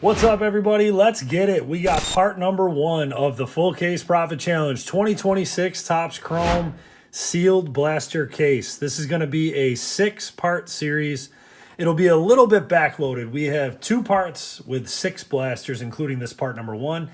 What's up, everybody? Let's get it. We got part number 1 of the Full Case Profit Challenge 2026 Topps Chrome Sealed Blaster Case. This is going to be a 6-part series. It'll be a little bit backloaded. We have 2 parts with 6 blasters, including this part number 1.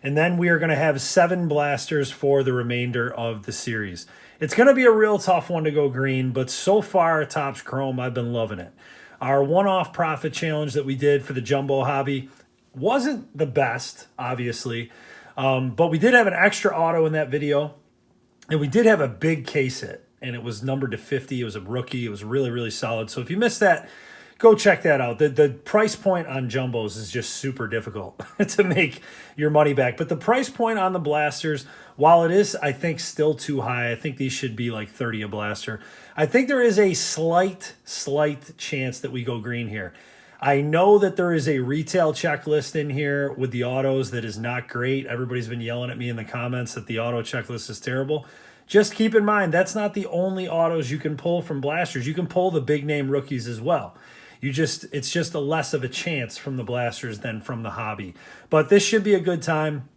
And then we are going to have 7 blasters for the remainder of the series. It's going to be a real tough one to go green, but so far, Topps Chrome, I've been loving it. Our one-off profit challenge that we did for the jumbo hobby wasn't the best, obviously, but we did have an extra auto in that video, and we did have a big case hit, and it was numbered to 50. It was a rookie. It was really, really solid. So if you missed that, go check that out. The price point on jumbos is just super difficult to make your money back. But the price point on the blasters, while it is, I think, still too high, I think these should be like 30 a blaster. I think there is a slight chance that we go green here. I know that there is a retail checklist in here with the autos that is not great. Everybody's been yelling at me in the comments that the auto checklist is terrible. Just keep in mind, that's not the only autos you can pull from blasters. You can pull the big name rookies as well. It's just a less of a chance from the blasters than from the hobby. But this should be a good time.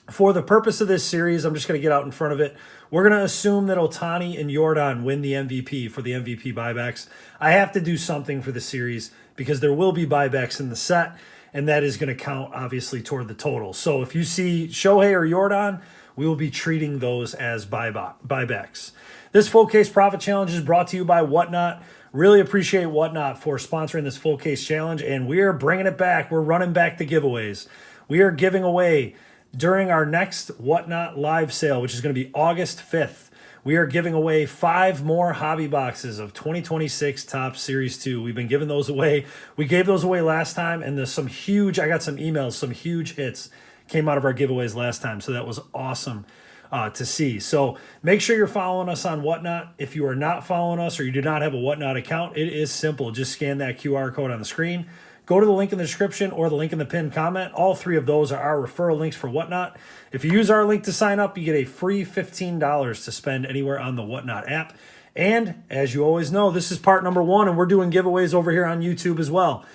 For the purpose of this series, I'm just going to get out in front of it. We're going to assume that Ohtani and Jordan win the MVP for the MVP buybacks. I have to do something for the series because there will be buybacks in the set, and that is going to count, obviously, toward the total. So if you see Shohei or Jordan, we will be treating those as buybacks. This Full Case Profit Challenge is brought to you by Whatnot. Really appreciate Whatnot for sponsoring this Full Case Challenge, and we are bringing it back. We're running back the giveaways. We are giving away during our next Whatnot live sale, which is going to be August 5th. We are giving away 5 more hobby boxes of 2026 Topps Series 2. We've been giving those away. We gave those away last time, and there's I got some emails, some huge hits came out of our giveaways last time, so that was awesome to see. So make sure you're following us on Whatnot. If you are not following us or you do not have a Whatnot account, it is simple. Just scan that QR code on the screen. Go to the link in the description or the link in the pinned comment. All 3 of those are our referral links for Whatnot. If you use our link to sign up, you get a free $15 to spend anywhere on the Whatnot app. And as you always know, this is part number 1, and we're doing giveaways over here on YouTube as well.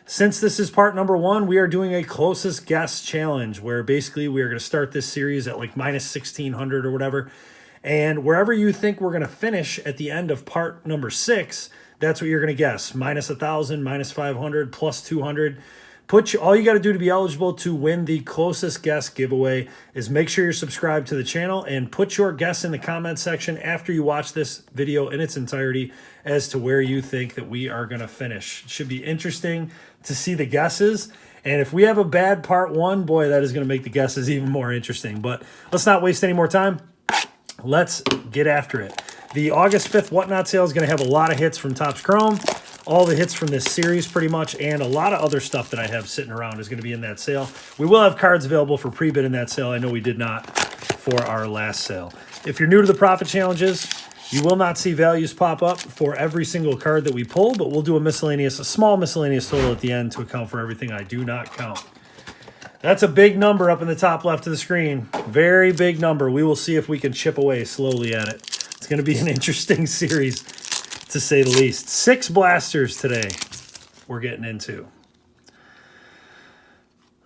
Since this is part number 1, we are doing a closest guess challenge where basically we are going to start this series at like minus 1,600 or whatever. And wherever you think we're going to finish at the end of part number 6, that's what you're going to guess. Minus 1,000, minus 500, plus 200. All you got to do to be eligible to win the closest guess giveaway is make sure you're subscribed to the channel and put your guess in the comment section after you watch this video in its entirety as to where you think that we are going to finish. It should be interesting to see the guesses. And if we have a bad part 1, boy, that is going to make the guesses even more interesting. But let's not waste any more time. Let's get after it. The August 5th Whatnot sale is going to have a lot of hits from Topps Chrome, all the hits from this series pretty much, and a lot of other stuff that I have sitting around is going to be in that sale. We will have cards available for pre-bid in that sale. I know we did not for our last sale. If you're new to the profit challenges, you will not see values pop up for every single card that we pull, but we'll do a small miscellaneous total at the end to account for everything I do not count. That's a big number up in the top left of the screen. Very big number. We will see if we can chip away slowly at it. It's going to be an interesting series, to say the least. 6 blasters today we're getting into.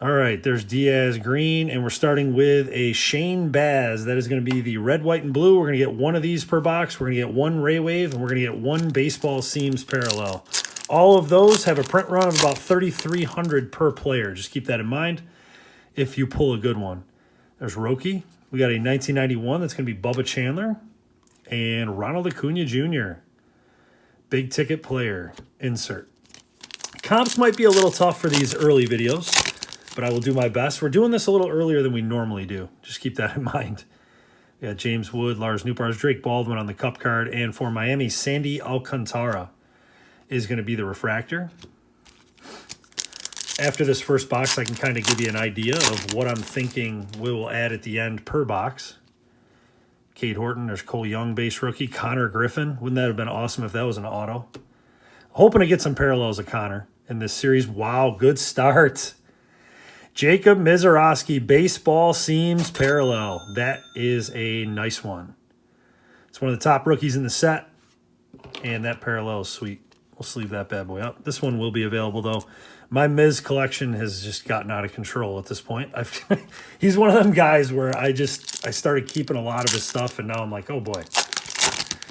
All right, there's Diaz green, and we're starting with a Shane Baz. That is going to be the red, white, and blue. We're going to get 1 of these per box. We're going to get 1 Ray Wave, and we're going to get 1 baseball seams parallel. All of those have a print run of about 3,300 per player. Just keep that in mind if you pull a good one. There's Roki. We got a 1991 that's going to be Bubba Chandler. And Ronald Acuna Jr., big ticket player, insert. Comps might be a little tough for these early videos, but I will do my best. We're doing this a little earlier than we normally do. Just keep that in mind. We got James Wood, Lars Nootbaars, Drake Baldwin on the cup card, and for Miami, Sandy Alcantara is going to be the refractor. After this first box, I can kind of give you an idea of what I'm thinking we will add at the end per box. Cade Horton, there's Cole Young, base rookie. Connor Griffin. Wouldn't that have been awesome if that was an auto? Hoping to get some parallels of Connor in this series. Wow, good start. Jacob Mizorowski, baseball seams parallel. That is a nice one. It's one of the top rookies in the set, and that parallel is sweet. We'll sleeve that bad boy up. This one will be available, though. My Miz collection has just gotten out of control at this point. He's one of them guys where I started keeping a lot of his stuff, and now I'm like, oh boy,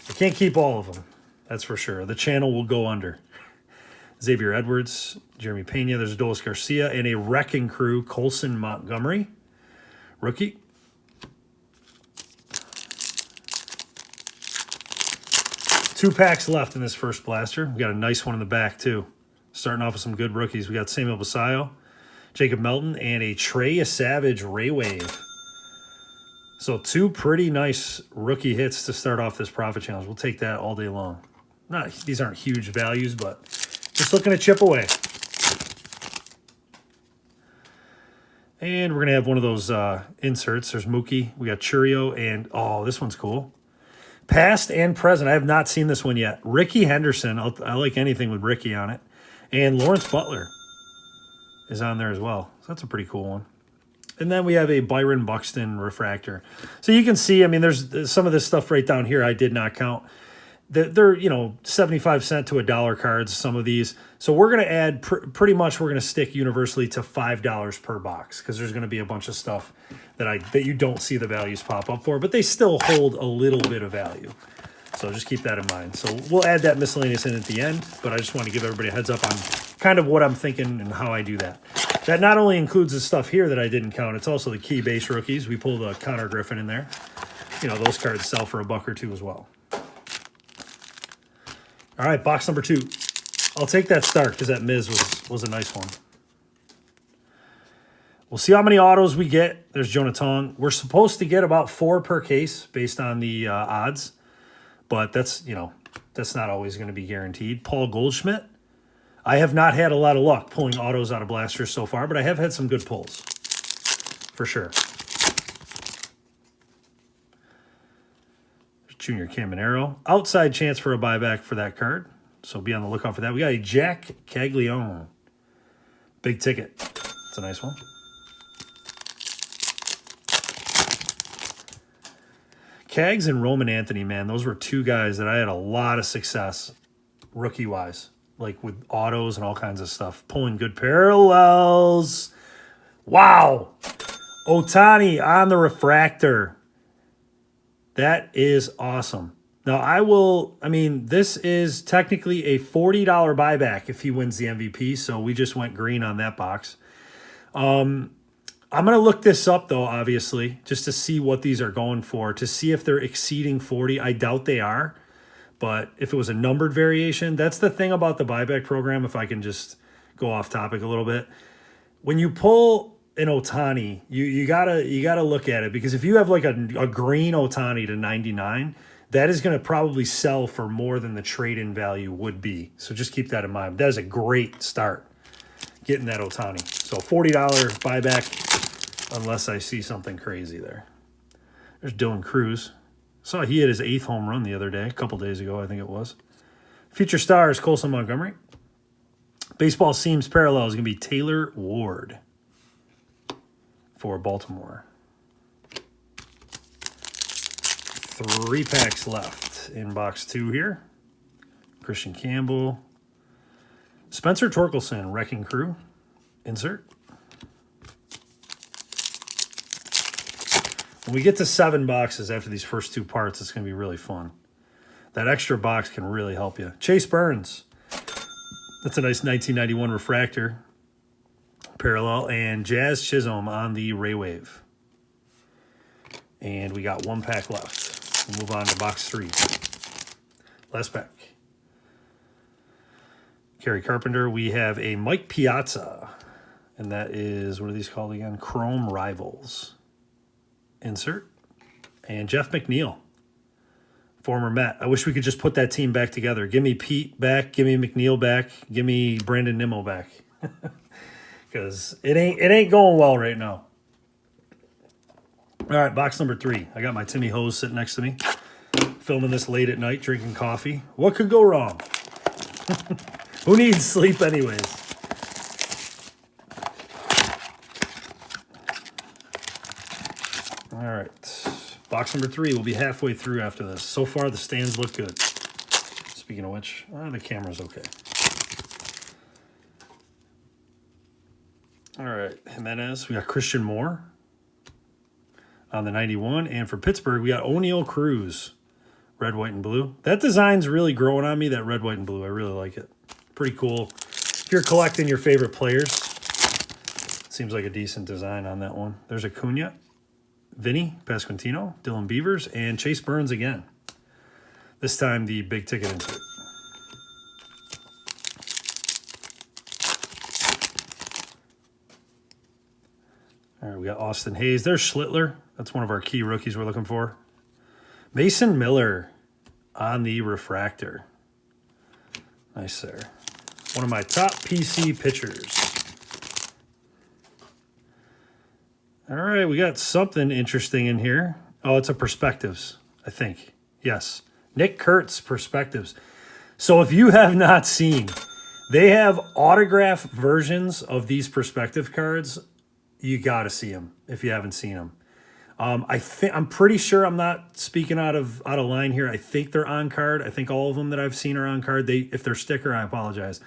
I can't keep all of them. That's for sure. The channel will go under. Xavier Edwards, Jeremy Pena, there's Adolis Garcia, and a Wrecking Crew, Colson Montgomery, rookie. Two packs left in this first blaster. We got a nice one in the back, too. Starting off with some good rookies. We got Samuel Basayo, Jacob Melton, and a Trey Savage Ray Wave. So two pretty nice rookie hits to start off this Profit Challenge. We'll take that all day long. These aren't huge values, but just looking to chip away. And we're going to have one of those inserts. There's Mookie. We got Churio, and, oh, this one's cool. Past and present. I have not seen this one yet. Ricky Henderson. I like anything with Ricky on it. And Lawrence Butler is on there as well. So that's a pretty cool one. And then we have a Byron Buxton refractor. So you can see, I mean, there's some of this stuff right down here I did not count. They're, 75 cent to $1 cards, some of these. So we're going to add, pretty much we're going to stick universally to $5 per box, because there's going to be a bunch of stuff that you don't see the values pop up for, but they still hold a little bit of value. So just keep that in mind. So we'll add that miscellaneous in at the end, but I just want to give everybody a heads up on kind of what I'm thinking and how I do that. That not only includes the stuff here that I didn't count, it's also the key base rookies. We pulled a Connor Griffin in there. Those cards sell for $1 or $2 as well. All right, box number 2. I'll take that start because that Miz was a nice one. We'll see how many autos we get. There's Jonah Tong. We're supposed to get about 4 per case based on the odds, but that's not always going to be guaranteed. Paul Goldschmidt. I have not had a lot of luck pulling autos out of blasters so far, but I have had some good pulls for sure. Junior Caminero. Outside chance for a buyback for that card, so be on the lookout for that. We got a Jack Caglione. Big ticket. It's a nice one. Cags and Roman Anthony, man, those were two guys that I had a lot of success rookie-wise, like with autos and all kinds of stuff. Pulling good parallels. Wow. Ohtani on the refractor. That is awesome. Now, this is technically a $40 buyback if he wins the MVP, so we just went green on that box. I'm going to look this up, though, obviously, just to see what these are going for, to see if they're exceeding 40. I doubt they are, but if it was a numbered variation, that's the thing about the buyback program, if I can just go off topic a little bit. When you pull an Ohtani, you gotta look at it, because if you have like a green Ohtani to 99, that is going to probably sell for more than the trade-in value would be. So just keep that in mind. That is a great start, getting that Ohtani. So $40 buyback, unless I see something crazy there. There's Dylan Cruz. Saw he had his 8th home run the other day, a couple days ago, I think it was. Future stars, Colson Montgomery. Baseball seams parallel is going to be Taylor Ward for Baltimore. 3 packs left in box 2 here. Christian Campbell. Spencer Torkelson, Wrecking Crew. Insert. When we get to 7 boxes after these first 2 parts, it's going to be really fun. That extra box can really help you. Chase Burns. That's a nice 1991 refractor. Parallel. And Jazz Chisholm on the Ray Wave. And we got 1 pack left. We'll move on to box 3. Last pack. Kerry Carpenter. We have a Mike Piazza. And that is, what are these called again? Chrome Rivals. Insert. And Jeff McNeil. Former Met. I wish we could just put that team back together. Give me Pete back. Give me McNeil back. Give me Brandon Nimmo back. Because it ain't going well right now. All right, box number 3. I got my Timmy Hose sitting next to me. Filming this late at night, drinking coffee. What could go wrong? Who needs sleep anyways? All right. Box number 3 will be halfway through after this. So far, the stands look good. Speaking of which, the camera's okay. Jimenez. We got Christian Moore on the 91. And for Pittsburgh, we got O'Neal Cruz. Red, white, and blue. That design's really growing on me, that red, white, and blue. I really like it. Pretty cool. If you're collecting your favorite players, seems like a decent design on that one. There's Acuna, Vinny Pasquantino, Dylan Beavers, and Chase Burns again. This time the big ticket insert. All right, we got Austin Hayes. There's Schlittler. That's one of our key rookies we're looking for. Mason Miller on the refractor. Nice there. One of my top PC pitchers. All right, we got something interesting in here. Oh, it's a Perspectives, I think. Yes. Nick Kurtz Perspectives. So if you have not seen, they have autograph versions of these Perspective cards. You got to see them if you haven't seen them. I'm pretty sure I'm not speaking out of line here. I think they're on card. I think all of them that I've seen are on card. If they're sticker, I apologize.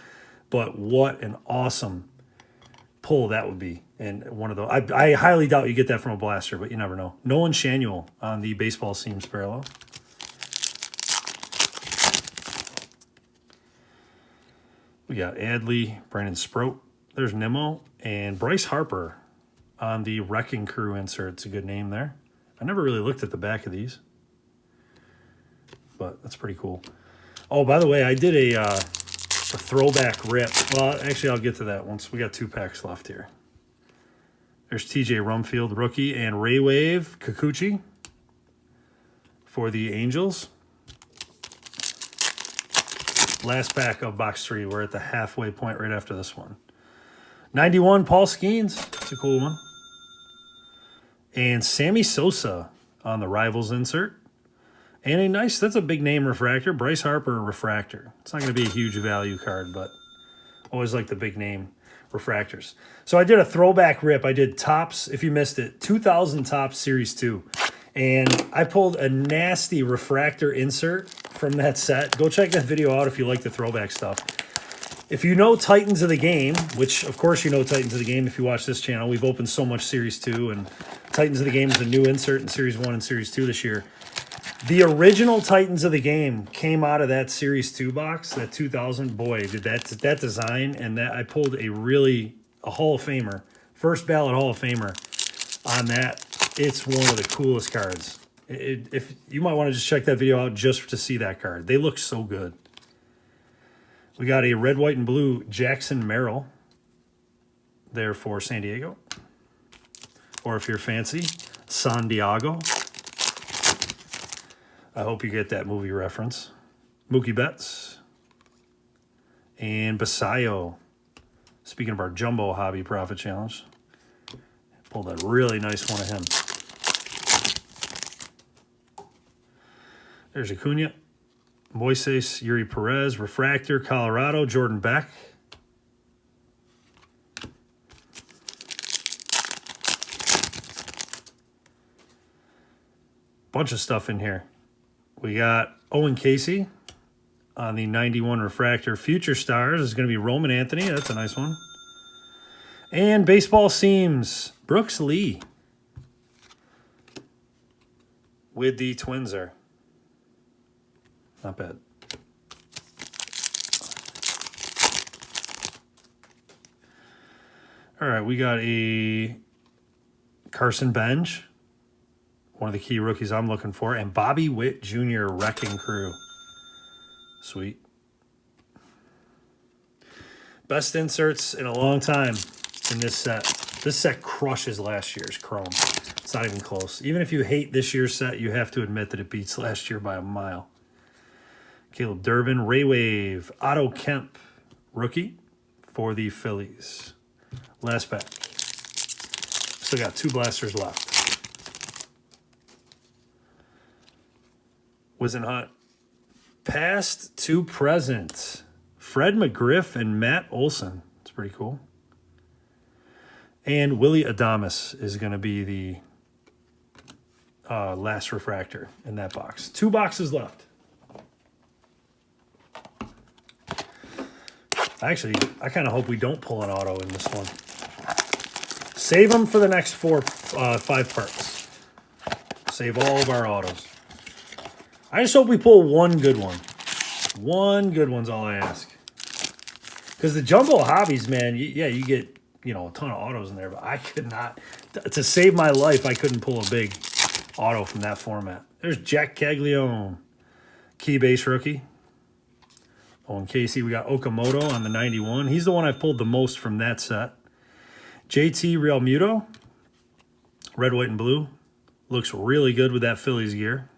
But what an awesome pull that would be. And one of those, I highly doubt you get that from a blaster, but you never know. Nolan Shanuel on the baseball seams parallel. We got Adley, Brandon Sproat. There's Nimmo and Bryce Harper on the Wrecking Crew insert. It's a good name there. I never really looked at the back of these, but that's pretty cool. Oh, by the way, I did a throwback rip. Well, actually, I'll get to that once. We got 2 packs left here. There's TJ Rumfield, rookie, and Ray Wave Kikuchi for the Angels. Last pack of box 3. We're at the halfway point right after this one. 91, Paul Skeens. It's a cool one. And Sammy Sosa on the Rivals insert. And a nice, that's a big name refractor. Bryce Harper refractor. It's not going to be a huge value card, but always like the big name refractors. So I did a throwback rip. I did Topps, if you missed it, 2000 Topps Series 2. And I pulled a nasty refractor insert from that set. Go check that video out if you like the throwback stuff. If you know Titans of the Game, which of course you know Titans of the Game if you watch this channel, we've opened so much Series 2, and Titans of the Game is a new insert in Series 1 and Series 2 this year. The original Titans of the Game came out of that Series 2 box, that 2000. Boy, did that design, and that I pulled a Hall of Famer, first ballot Hall of Famer on that. It's one of the coolest cards. If you might want to just check that video out just to see that card. They look so good. We got a red, white, and blue Jackson Merrill there for San Diego. Or if you're fancy, San Diego. I hope you get that movie reference. Mookie Betts. And Basayo. Speaking of our Jumbo Hobby Profit Challenge. Pulled a really nice one of him. There's Acuna. Moises, Yuri Perez, Refractor, Colorado, Jordan Beck. Bunch of stuff in here. We got Owen Casey on the 91 Refractor. Future Stars is going to be Roman Anthony. That's a nice one. And Baseball Seams, Brooks Lee with the Twins there. Not bad. All right, we got a Carson Bench, one of the key rookies I'm looking for, and Bobby Witt Jr. Wrecking Crew. Sweet. Best inserts in a long time in this set. This set crushes last year's Chrome. It's not even close. Even if you hate this year's set, you have to admit that it beats last year by a mile. Caleb Durbin, Ray Wave, Otto Kemp, rookie for the Phillies. Last pack. Still got 2 blasters left. Wizenhut. Past to present. Fred McGriff and Matt Olson. It's pretty cool. And Willie Adames is going to be the last refractor in that box. 2 boxes left. Actually, I kind of hope we don't pull an auto in this one. Save them for the next 5 parts. Save all of our autos. I just hope we pull one good one. One good one's all I ask. Because the jumbo hobbies, man, you get, a ton of autos in there, but I could not, to save my life, I couldn't pull a big auto from that format. There's Jack Caglione, key base rookie. Owen Casey, we got Okamoto on the 91. He's the one I've pulled the most from that set. JT Realmuto, red, white, and blue. Looks really good with that Phillies gear.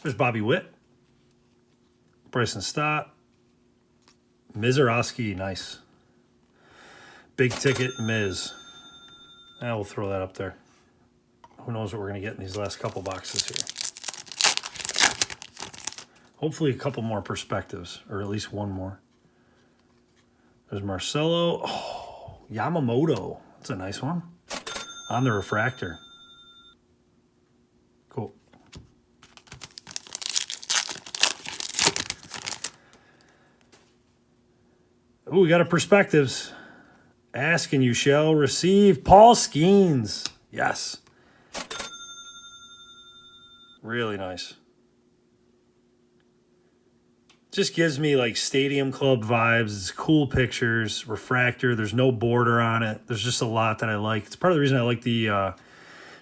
There's Bobby Witt, Bryson Stott, Mizorowski, nice. Big ticket Miz. We'll throw that up there. Who knows what we're going to get in these last couple boxes here. Hopefully a couple more perspectives, or at least one more. There's Marcelo. Oh, Yamamoto. That's a nice one. On the refractor. Cool. Oh, we got a perspectives. Ask and you shall receive. Paul Skeens. Yes. Really nice. Just gives me like Stadium Club vibes. It's cool pictures. Refractor. There's no border on it. There's just a lot that I like. It's part of the reason I like the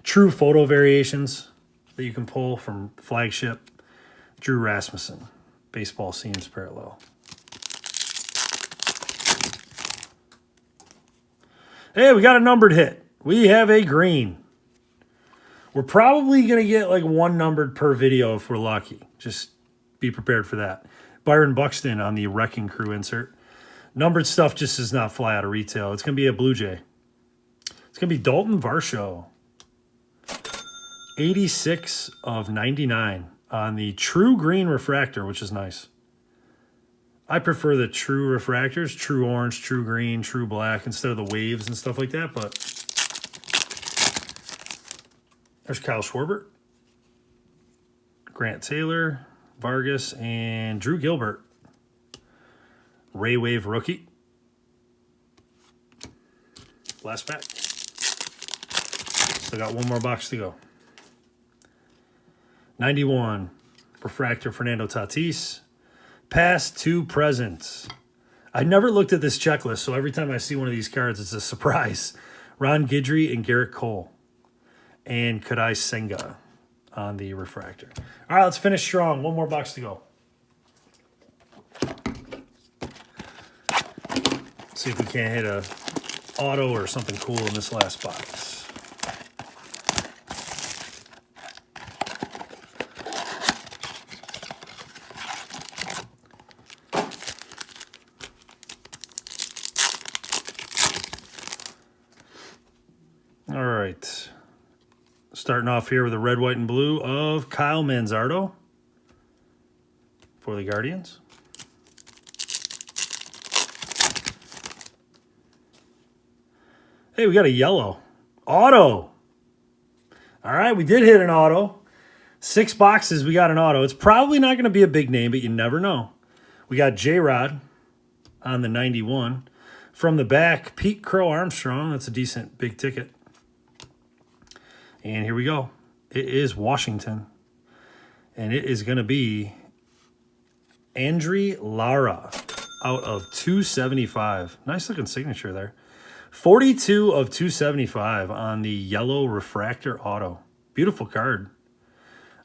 true photo variations that you can pull from Flagship. Drew Rasmussen. Baseball seams parallel. Hey, we got a numbered hit. We have a green. We're probably going to get like one numbered per video if we're lucky. Just be prepared for that. Byron Buxton on the Wrecking Crew insert. Numbered stuff just does not fly out of retail. It's going to be a Blue Jay. It's going to be Dalton Varsho. 86 of 99 on the True Green Refractor, which is nice. I prefer the true refractors, true orange, true green, true black, instead of the waves and stuff like that, but there's Kyle Schwarber, Grant Taylor, Vargas, and Drew Gilbert. Ray Wave rookie. Last pack. Still got one more box to go. 91, refractor Fernando Tatis. Past to present. I never looked at this checklist, so every time I see one of these cards, it's a surprise. Ron Guidry and Garrett Cole. And Kadai Senga on the refractor. All right, let's finish strong. One more box to go. See if we can't hit a auto or something cool in this last box. All right. Starting off here with a red, white, and blue of Kyle Manzardo for the Guardians. Hey, we got a yellow. Auto. All right, we did hit an auto. 6 boxes, we got an auto. It's probably not going to be a big name, but you never know. We got J-Rod on the 91. From the back, Pete Crow Armstrong. That's a decent big ticket. And here we go. It is Washington. And it is going to be Andry Lara out of 275. Nice looking signature there. 42 of 275 on the yellow refractor auto. Beautiful card.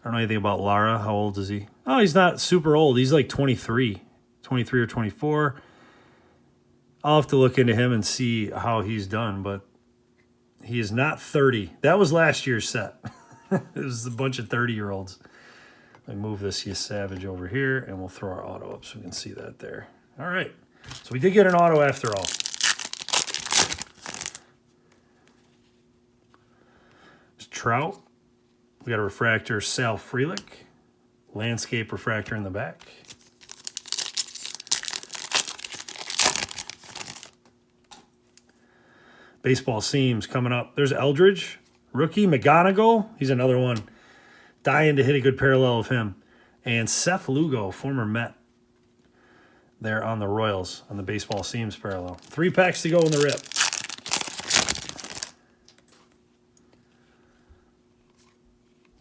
I don't know anything about Lara. How old is he? Oh, he's not super old. He's like 23. 23 or 24. I'll have to look into him and see how he's done, but he is not 30. That was last year's set. It was a bunch of 30-year-olds. Let me move this you savage over here, and we'll throw our auto up so we can see that there. All right. So we did get an auto after all. There's Trout. We got a refractor, Sal Frelick. Landscape refractor in the back. Baseball seams coming up. There's Eldridge, rookie. McGonigal, he's another one. Dying to hit a good parallel of him. And Seth Lugo, former Met. there on the Royals on the baseball seams parallel. 3 packs to go in the rip.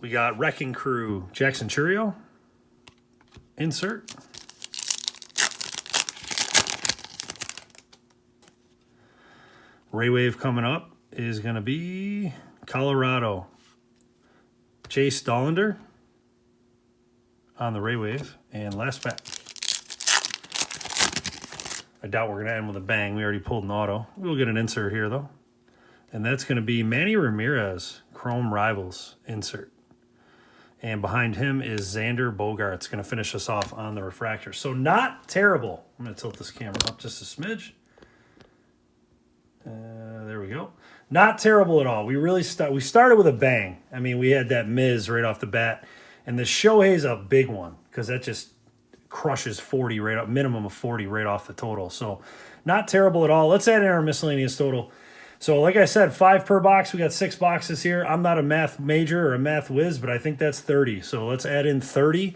We got Wrecking Crew, Jackson Churio. Insert. Ray Wave coming up is going to be Colorado. Chase Dollander on the Ray Wave. And last pack. I doubt we're going to end with a bang. We already pulled an auto. We'll get an insert here, though. And that's going to be Manny Ramirez, Chrome Rivals insert. And behind him is Xander Bogaerts, going to finish us off on the refractor. So not terrible. I'm going to tilt this camera up just a smidge. There we go. Not terrible at all. We really we started with a bang. I mean, we had that Miz right off the bat. And the Shohei's a big one because that just crushes 40 right up, minimum of 40 right off the total. So not terrible at all. Let's add in our miscellaneous total. So like I said, 5 per box. We got 6 boxes here. I'm not a math major or a math whiz, but I think that's 30. So let's add in 30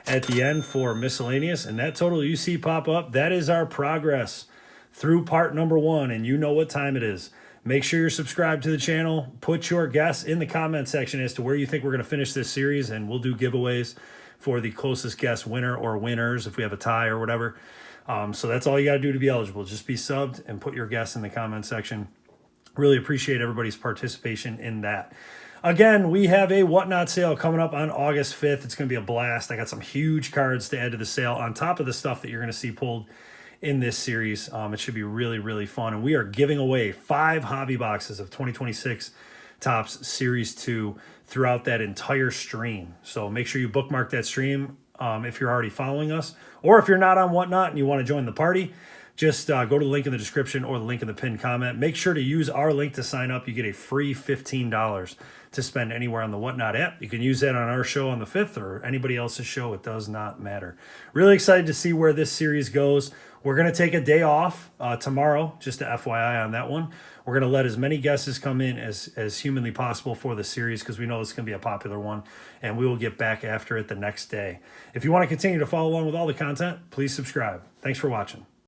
at the end for miscellaneous. And that total you see pop up, that is our progress through part number 1. And you know what time it is. Make sure you're subscribed to the channel. Put your guess in the comment section as to where you think we're going to finish this series. And we'll do giveaways for the closest guess winner or winners if we have a tie or whatever. So that's all you got to do to be eligible. Just be subbed and put your guess in the comment section. Really appreciate everybody's participation in that. Again, we have a Whatnot sale coming up on August 5th. It's going to be a blast. I got some huge cards to add to the sale on top of the stuff that you're going to see pulled in this series. It should be really, really fun. And we are giving away 5 hobby boxes of 2026 Topps Series 2 throughout that entire stream. So make sure you bookmark that stream if you're already following us. Or if you're not on Whatnot and you want to join the party, just go to the link in the description or the link in the pinned comment. Make sure to use our link to sign up. You get a free $15 to spend anywhere on the Whatnot app. You can use that on our show on the 5th or anybody else's show. It does not matter. Really excited to see where this series goes. We're going to take a day off tomorrow, just to FYI on that one. We're going to let as many guesses come in as humanly possible for the series because we know it's going to be a popular one, and we will get back after it the next day. If you want to continue to follow along with all the content, please subscribe. Thanks for watching.